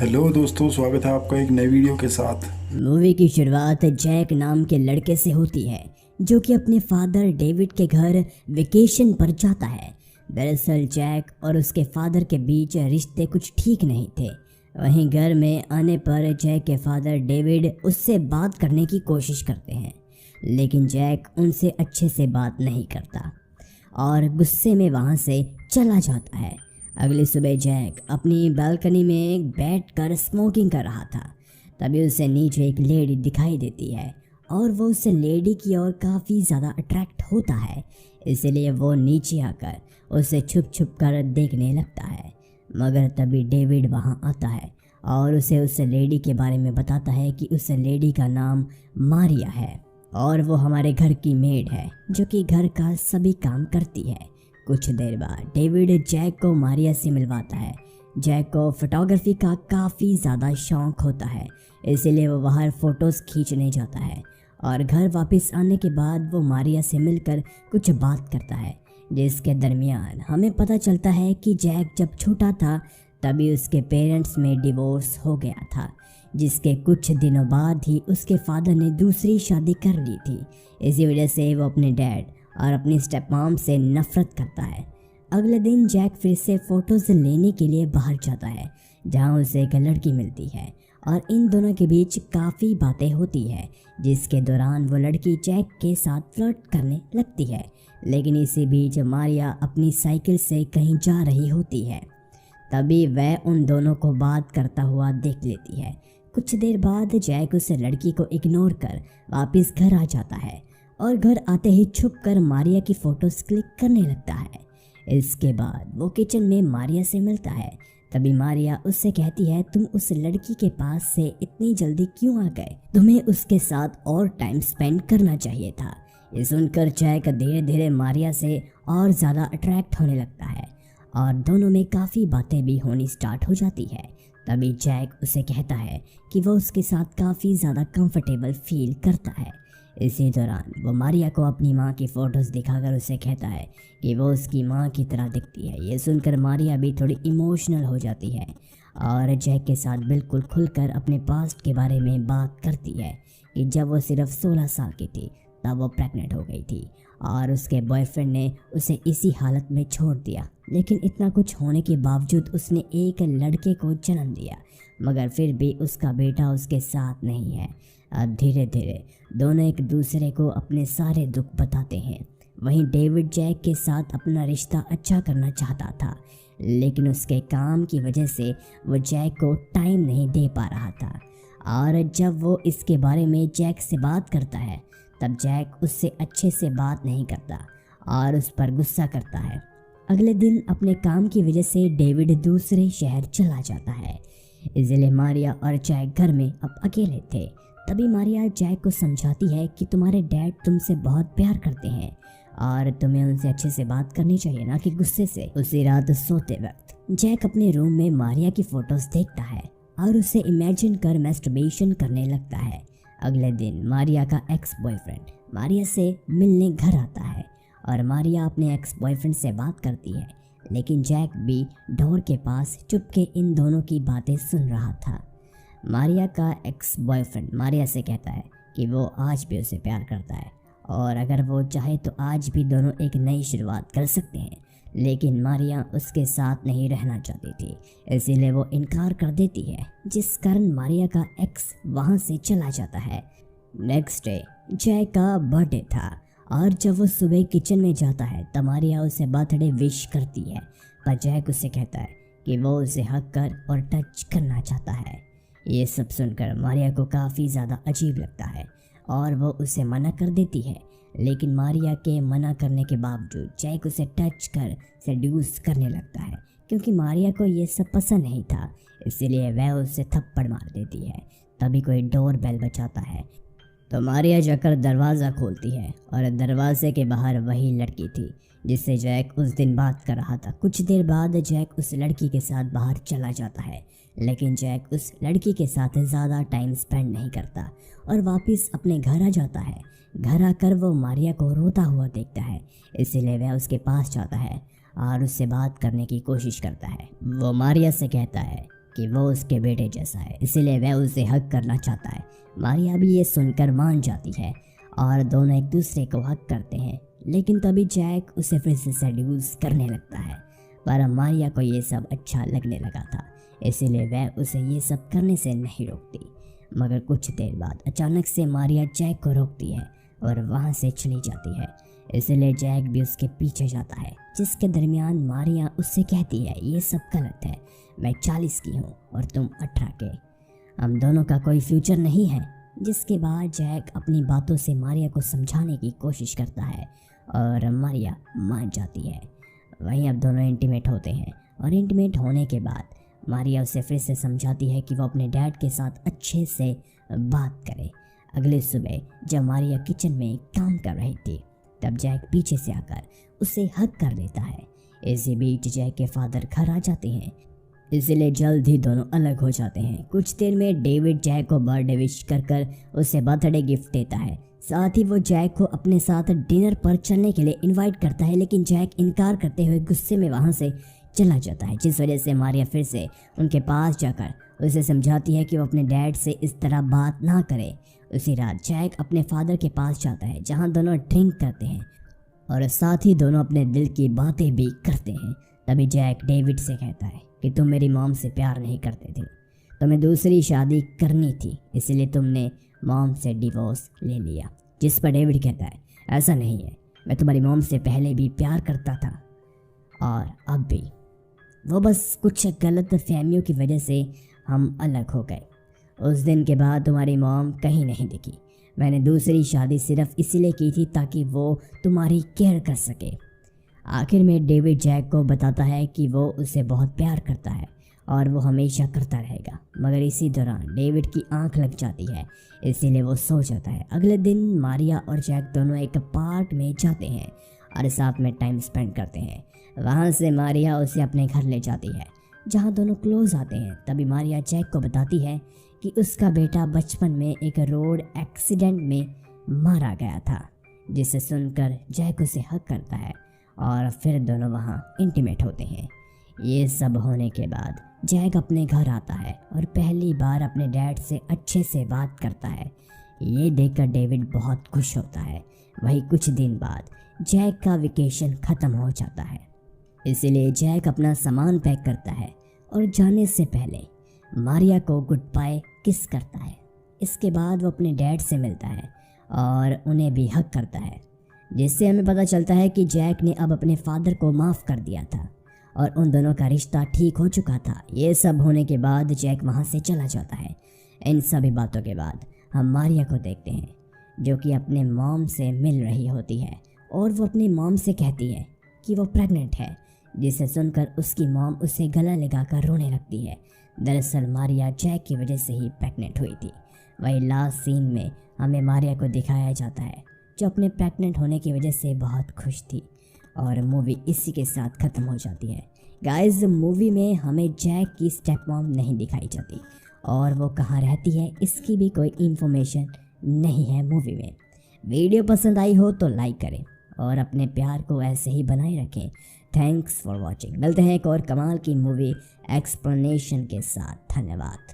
Hello दोस्तों, स्वागत है आपका एक नए वीडियो के साथ। मूवी की शुरुआत जैक नाम के लड़के से होती है जो कि अपने फादर डेविड के घर वेकेशन पर जाता है। दरअसल जैक और उसके फादर के बीच रिश्ते कुछ ठीक नहीं थे। वहीं घर में आने पर जैक के फादर डेविड उससे बात करने की कोशिश करते हैं, लेकिन जैक उनसे अच्छे से बात नहीं करता और गुस्से में वहाँ से चला जाता है। अगली सुबह जैक अपनी बालकनी में बैठकर स्मोकिंग कर रहा था। तभी उसे नीचे एक लेडी दिखाई देती है और वो उस लेडी की ओर काफ़ी ज़्यादा अट्रैक्ट होता है, इसलिए वो नीचे आकर उसे छुप छुप कर देखने लगता है। मगर तभी डेविड वहाँ आता है और उसे उस लेडी के बारे में बताता है कि उस लेडी का नाम मारिया है और वो हमारे घर की मेड है जो कि घर का सभी काम करती है। कुछ देर बाद डेविड जैक को मारिया से मिलवाता है। जैक को फोटोग्राफी का काफ़ी ज़्यादा शौक होता है, इसलिए वो बाहर फ़ोटोज़ खींचने जाता है और घर वापस आने के बाद वो मारिया से मिलकर कुछ बात करता है, जिसके दरमियान हमें पता चलता है कि जैक जब छोटा था तभी उसके पेरेंट्स में डिवोर्स हो गया था, जिसके कुछ दिनों बाद ही उसके फादर ने दूसरी शादी कर ली थी। इसी वजह से वो अपने डैड और अपनी स्टेप मॉम से नफरत करता है। अगले दिन जैक फिर से फ़ोटोज़ लेने के लिए बाहर जाता है, जहां उसे एक लड़की मिलती है और इन दोनों के बीच काफ़ी बातें होती है, जिसके दौरान वो लड़की जैक के साथ फ्लर्ट करने लगती है। लेकिन इसी बीच मारिया अपनी साइकिल से कहीं जा रही होती है। तभी वह उन दोनों को बात करता हुआ देख लेती है। कुछ देर बाद जैक उस लड़की को इग्नोर कर वापस घर आ जाता है और घर आते ही छुपकर मारिया की फ़ोटोज़ क्लिक करने लगता है। इसके बाद वो किचन में मारिया से मिलता है। तभी मारिया उससे कहती है, तुम उस लड़की के पास से इतनी जल्दी क्यों आ गए? तुम्हें उसके साथ और टाइम स्पेंड करना चाहिए था। ये सुनकर जैक धीरे धीरे मारिया से और ज़्यादा अट्रैक्ट होने लगता है और दोनों में काफ़ी बातें भी होनी स्टार्ट हो जाती है। तभी जैक उसे कहता है कि वो उसके साथ काफ़ी ज़्यादा कंफर्टेबल फील करता है। इसी दौरान वो मारिया को अपनी माँ की फ़ोटोज़ दिखाकर उसे कहता है कि वो उसकी माँ की तरह दिखती है। ये सुनकर मारिया भी थोड़ी इमोशनल हो जाती है और जैक के साथ बिल्कुल खुलकर अपने पास्ट के बारे में बात करती है कि जब वो सिर्फ 16 साल की थी तब वो प्रेग्नेंट हो गई थी और उसके बॉयफ्रेंड ने उसे इसी हालत में छोड़ दिया। लेकिन इतना कुछ होने के बावजूद उसने एक लड़के को जन्म दिया, मगर फिर भी उसका बेटा उसके साथ नहीं है। अब धीरे धीरे दोनों एक दूसरे को अपने सारे दुख बताते हैं। वहीं डेविड जैक के साथ अपना रिश्ता अच्छा करना चाहता था, लेकिन उसके काम की वजह से वो जैक को टाइम नहीं दे पा रहा था। और जब वो इसके बारे में जैक से बात करता है तब जैक उससे अच्छे से बात नहीं करता और उस पर गुस्सा करता है। अगले दिन अपने काम की वजह से डेविड दूसरे शहर चला जाता है, इसलिए मारिया और जैक घर में अब अकेले थे। तभी मारिया जैक को समझाती है कि तुम्हारे डैड तुमसे बहुत प्यार करते हैं और तुम्हें उनसे अच्छे से बात करनी चाहिए, ना कि गुस्से से। उसी रात सोते वक्त जैक अपने रूम में मारिया की फ़ोटोज़ देखता है और उसे इमेजिन कर मैस्टरबेशन करने लगता है। अगले दिन मारिया का एक्स बॉयफ्रेंड मारिया से मिलने घर आता है और मारिया अपने एक्स बॉयफ्रेंड से बात करती है, लेकिन जैक भी डोर के पास चुपके इन दोनों की बातें सुन रहा था। मारिया का एक्स बॉयफ्रेंड मारिया से कहता है कि वो आज भी उसे प्यार करता है और अगर वो चाहे तो आज भी दोनों एक नई शुरुआत कर सकते हैं। लेकिन मारिया उसके साथ नहीं रहना चाहती थी, इसीलिए वो इनकार कर देती है, जिस कारण मारिया का एक्स वहाँ से चला जाता है। नेक्स्ट डे जैक का बर्थडे था और जब वो सुबह किचन में जाता है तब मारिया उसे बर्थडे विश करती है, पर जैक उसे कहता है कि वो उसे हक कर और टच करना चाहता है। ये सब सुनकर मारिया को काफ़ी ज़्यादा अजीब लगता है और वो उसे मना कर देती है। लेकिन मारिया के मना करने के बावजूद जैक उसे टच कर सेड्यूस करने लगता है, क्योंकि मारिया को ये सब पसंद नहीं था, इसलिए वह उसे थप्पड़ मार देती है। तभी कोई डोर बेल बजाता है तो मारिया जाकर दरवाज़ा खोलती है और दरवाजे के बाहर वही लड़की थी जिससे जैक उस दिन बात कर रहा था। कुछ देर बाद जैक उस लड़की के साथ बाहर चला जाता है, लेकिन जैक उस लड़की के साथ ज़्यादा टाइम स्पेंड नहीं करता और वापस अपने घर आ जाता है। घर आकर वो मारिया को रोता हुआ देखता है, इसीलिए वह उसके पास जाता है और उससे बात करने की कोशिश करता है। वो मारिया से कहता है कि वो उसके बेटे जैसा है, इसीलिए वह उसे हक करना चाहता है। मारिया भी ये सुनकर मान जाती है और दोनों एक दूसरे को हक करते हैं। लेकिन तभी जैक उसे फिर से सेड्यूस करने लगता है, पर मारिया को ये सब अच्छा लगने लगा था, इसीलिए वह उसे ये सब करने से नहीं रोकती। मगर कुछ देर बाद अचानक से मारिया जैक को रोकती है और वहाँ से चली जाती है, इसलिए जैक भी उसके पीछे जाता है। जिसके दरमियान मारिया उससे कहती है, ये सब गलत है, मैं 40 की हूँ और तुम 18 के, हम दोनों का कोई फ्यूचर नहीं है। जिसके बाद जैक अपनी बातों से मारिया को समझाने की कोशिश करता है और मारिया मान जाती है। वहीं अब दोनों इंटीमेट होते हैं और इंटीमेट होने के बाद मारिया उसे फिर से समझाती है कि वो अपने डैड के साथ अच्छे से बात करे। अगले सुबह जब मारिया किचन में काम कर रही थी, तब जैक पीछे से आकर उसे हक कर लेता है। इसी बीच जैक के फादर घर आ जाते हैं, इसलिए जल्द ही दोनों अलग हो जाते हैं। कुछ देर में डेविड जैक को बर्थडे विश कर उसे बर्थडे गिफ्ट देता है। साथ ही वो जैक को अपने साथ डिनर पर चलने के लिए इनवाइट करता है, लेकिन जैक इनकार करते हुए गुस्से में वहाँ से चला जाता है। जिस वजह से मारिया फिर से उनके पास जाकर उसे समझाती है कि वो अपने डैड से इस तरह बात ना करे। उसी रात जैक अपने फादर के पास जाता है, जहाँ दोनों ड्रिंक करते हैं और साथ ही दोनों अपने दिल की बातें भी करते हैं। तभी जैक डेविड से कहता है कि तुम मेरी मॉम से प्यार नहीं करते थे, तुम्हें दूसरी शादी करनी थी, इसलिए तुमने मॉम से डिवोर्स ले लिया। जिस पर डेविड कहता है, ऐसा नहीं है, मैं तुम्हारी मॉम से पहले भी प्यार करता था और अब भी, वो बस कुछ गलत फहमियों की वजह से हम अलग हो गए। उस दिन के बाद तुम्हारी मॉम कहीं नहीं दिखी। मैंने दूसरी शादी सिर्फ इसलिए की थी ताकि वो तुम्हारी केयर कर सके। आखिर में डेविड जैक को बताता है कि वो उसे बहुत प्यार करता है और वो हमेशा करता रहेगा। मगर इसी दौरान डेविड की आंख लग जाती है, इसीलिए वो सो जाता है। अगले दिन मारिया और जैक दोनों एक पार्क में जाते हैं और साथ में टाइम स्पेंड करते हैं। वहाँ से मारिया उसे अपने घर ले जाती है, जहाँ दोनों क्लोज आते हैं। तभी मारिया जैक को बताती है कि उसका बेटा बचपन में एक रोड एक्सीडेंट में मारा गया था, जिसे सुनकर जैक उसे हक करता है और फिर दोनों वहाँ इंटीमेट होते हैं। ये सब होने के बाद जैक अपने घर आता है और पहली बार अपने डैड से अच्छे से बात करता है। ये देखकर डेविड बहुत खुश होता है। वही कुछ दिन बाद जैक का वेकेशन ख़त्म हो जाता है, इसलिए जैक अपना सामान पैक करता है और जाने से पहले मारिया को गुड बाय किस करता है। इसके बाद वो अपने डैड से मिलता है और उन्हें भी हक करता है, जिससे हमें पता चलता है कि जैक ने अब अपने फादर को माफ़ कर दिया था और उन दोनों का रिश्ता ठीक हो चुका था। ये सब होने के बाद जैक वहाँ से चला जाता है। इन सभी बातों के बाद हम मारिया को देखते हैं, जो कि अपने मॉम से मिल रही होती है और वो अपनी मॉम से कहती है कि वो प्रेग्नेंट है, जिसे सुनकर उसकी मॉम उसे गला लगाकर रोने लगती है। दरअसल मारिया जैक की वजह से ही प्रेग्नेंट हुई थी। वही लास्ट सीन में हमें मारिया को दिखाया जाता है, जो अपने प्रेग्नेंट होने की वजह से बहुत खुश थी और मूवी इसी के साथ ख़त्म हो जाती है। गाइस, मूवी में हमें जैक की स्टेप मॉम नहीं दिखाई जाती और वो कहाँ रहती है इसकी भी कोई इन्फॉर्मेशन नहीं है मूवी में। वीडियो पसंद आई हो तो लाइक करें और अपने प्यार को ऐसे ही बनाए रखें। Thanks for watching. मिलते हैं एक और कमाल की मूवी एक्सप्लेनेशन के साथ। धन्यवाद।